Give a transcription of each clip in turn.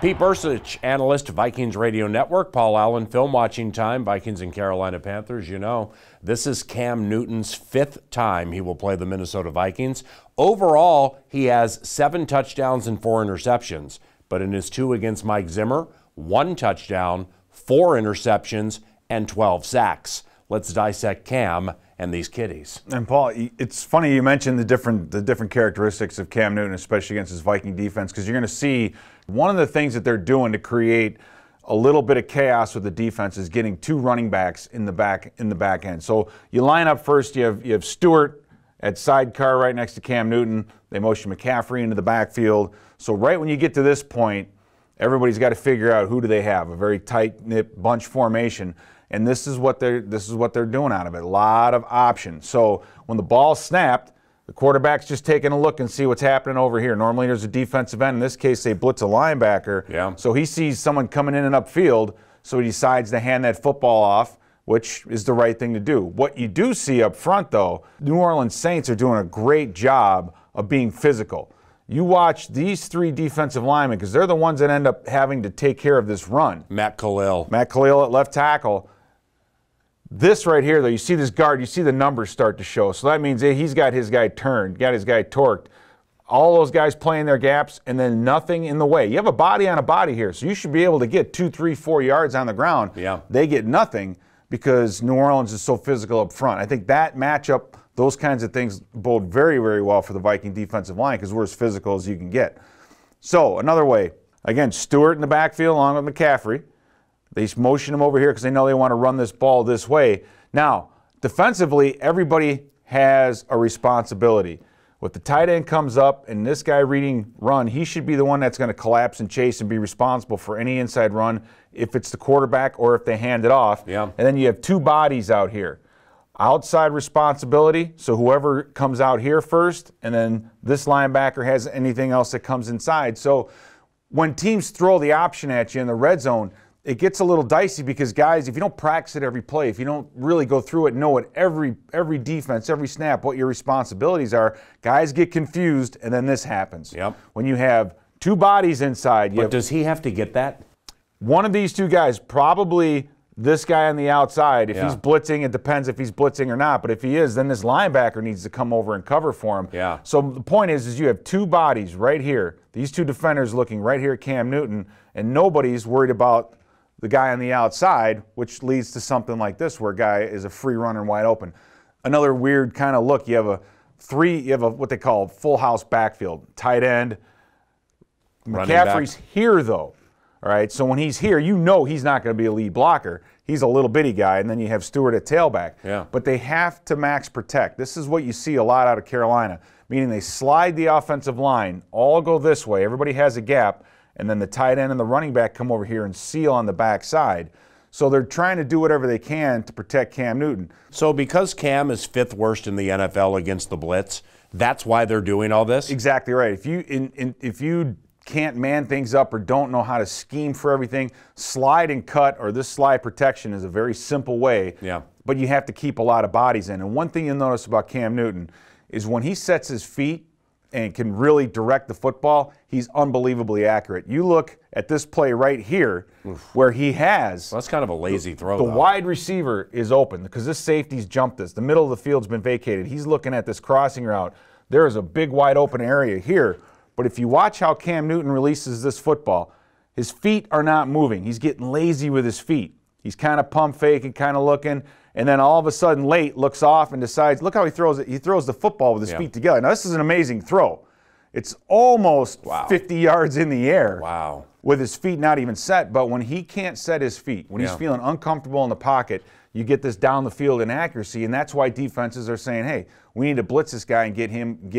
Pete Bercich, analyst, Vikings Radio Network. Paul Allen, film watching time, Vikings and Carolina Panthers. You know, this is Cam Newton's 5th time he will play the Minnesota Vikings. Overall, he has 7 touchdowns and 4 interceptions. But in his 2 against Mike Zimmer, 1 touchdown, 4 interceptions, and 12 sacks. Let's dissect Cam and these kiddies. And Paul, it's funny you mentioned the different characteristics of Cam Newton, especially against his Viking defense, because you're going to see one of the things that they're doing to create a little bit of chaos with the defense is getting 2 running backs in the back end. So you line up first. You have Stewart at sidecar right next to Cam Newton. They motion McCaffrey into the backfield. So right when you get to this point, everybody's got to figure out who do they have. A very tight-knit bunch formation. And this is what they're doing out of it. A lot of options. So when the ball's snapped, the quarterback's just taking a look and see what's happening over here. Normally there's a defensive end. In this case, they blitz a linebacker. Yeah. So he sees someone coming in and upfield, so he decides to hand that football off, which is the right thing to do. What you do see up front, though, New Orleans Saints are doing a great job of being physical. You watch these 3 defensive linemen, because they're the ones that end up having to take care of this run. Matt Khalil at left tackle. This right here, though, you see this guard, you see the numbers start to show. So that means he's got his guy turned, got his guy torqued. All those guys playing their gaps, and then nothing in the way. You have a body on a body here, so you should be able to get 2, 3, 4 yards on the ground. Yeah. They get nothing because New Orleans is so physical up front. I think that matchup, those kinds of things bode very, very well for the Viking defensive line because we're as physical as you can get. So another way, again, Stewart in the backfield along with McCaffrey. They motion him over here because they know they want to run this ball this way. Now, defensively, everybody has a responsibility. When the tight end comes up and this guy reading run, he should be the one that's going to collapse and chase and be responsible for any inside run if it's the quarterback or if they hand it off. Yeah. And then you have 2 bodies out here. Outside responsibility, so whoever comes out here first, and then this linebacker has anything else that comes inside. So when teams throw the option at you in the red zone, it gets a little dicey because, guys, if you don't practice it every play, if you don't really go through it and know it every defense, every snap, what your responsibilities are, guys get confused, and then this happens. Yep. When you have 2 bodies inside. But does he have to get that? One of these 2 guys, probably this guy on the outside. If he's blitzing, it depends if he's blitzing or not. But if he is, then this linebacker needs to come over and cover for him. Yeah. So the point is you have 2 bodies right here. These 2 defenders looking right here at Cam Newton, and nobody's worried about the guy on the outside, which leads to something like this where a guy is a free runner and wide open. Another weird kind of look. You have what they call full house backfield. Tight end. McCaffrey's here though. All right, so when he's here, you know he's not going to be a lead blocker. He's a little bitty guy, and then you have Stewart at tailback. Yeah. But they have to max protect. This is what you see a lot out of Carolina, meaning they slide the offensive line, all go this way. Everybody has a gap. And then the tight end and the running back come over here and seal on the backside. So they're trying to do whatever they can to protect Cam Newton. So because Cam is 5th worst in the NFL against the blitz, that's why they're doing all this? Exactly right. If you can't man things up or don't know how to scheme for everything, slide and cut or this slide protection is a very simple way. Yeah. But you have to keep a lot of bodies in. And one thing you'll notice about Cam Newton is when he sets his feet and can really direct the football, he's unbelievably accurate. You look at this play right here where he has... Well, that's kind of a lazy throw, The wide receiver is open because this safety's jumped this. The middle of the field's been vacated. He's looking at this crossing route. There is a big wide open area here. But if you watch how Cam Newton releases this football, his feet are not moving. He's getting lazy with his feet. He's kind of pump faking, kind of looking, and then all of a sudden late looks off and decides, look how he throws it. He throws the football with his feet together. Now this is an amazing throw. It's almost 50 yards in the air with his feet not even set. But when he can't set his feet, when he's feeling uncomfortable in the pocket, you get this down the field inaccuracy, and that's why defenses are saying, hey, we need to blitz this guy and get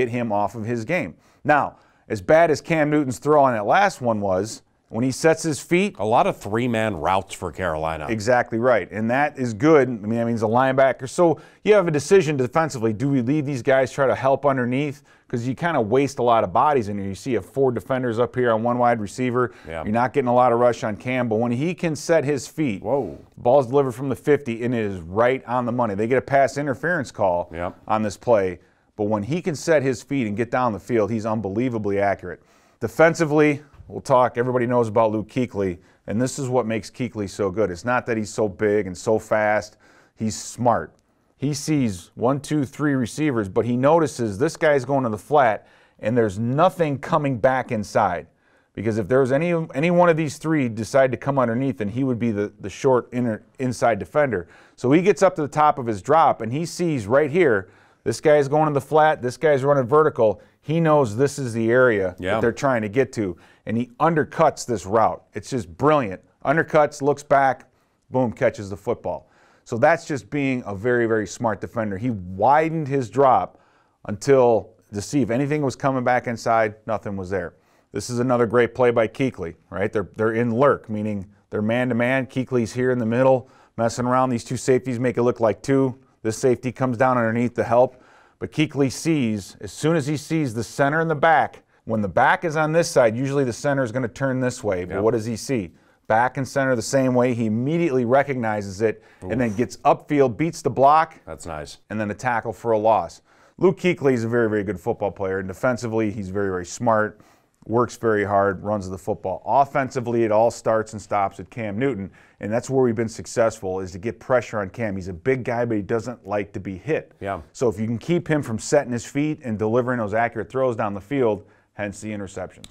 him off of his game. Now, as bad as Cam Newton's throw on that last one was, when he sets his feet. A lot of 3-man routes for Carolina. Exactly right. And that is good. I mean, that means a linebacker. So you have a decision defensively. Do we leave these guys try to help underneath? Because you kind of waste a lot of bodies in here. You see 4 defenders up here on 1 wide receiver. Yeah. You're not getting a lot of rush on Cam. But when he can set his feet, ball's delivered from the 50, and it is right on the money. They get a pass interference call on this play. But when he can set his feet and get down the field, he's unbelievably accurate. Defensively, we'll talk. Everybody knows about Luke Kuechly, and this is what makes Kuechly so good. It's not that he's so big and so fast. He's smart. He sees 1, 2, 3 receivers, but he notices this guy's going to the flat, and there's nothing coming back inside. Because if there was any one of these three decide to come underneath, then he would be the short inside defender. So he gets up to the top of his drop, and he sees right here, this guy's going to the flat, this guy's running vertical. He knows this is the area that they're trying to get to, and he undercuts this route. It's just brilliant. Undercuts, looks back, boom, catches the football. So that's just being a very, very smart defender. He widened his drop until to see if anything was coming back inside, nothing was there. This is another great play by Kuechly, right? They're in lurk, meaning they're man-to-man. Kuechly's here in the middle, messing around. These two safeties make it look like two. This safety comes down underneath to help. But Kuechly sees, as soon as he sees the center and the back, when the back is on this side, usually the center is going to turn this way. But what does he see? Back and center the same way. He immediately recognizes it and then gets upfield, beats the block. That's nice. And then a tackle for a loss. Luke Kuechly is a very, very good football player. And defensively, he's very, very smart. Works very hard, runs the football. Offensively, it all starts and stops at Cam Newton, and that's where we've been successful, is to get pressure on Cam. He's a big guy, but he doesn't like to be hit. So if you can keep him from setting his feet and delivering those accurate throws down the field, hence the interceptions.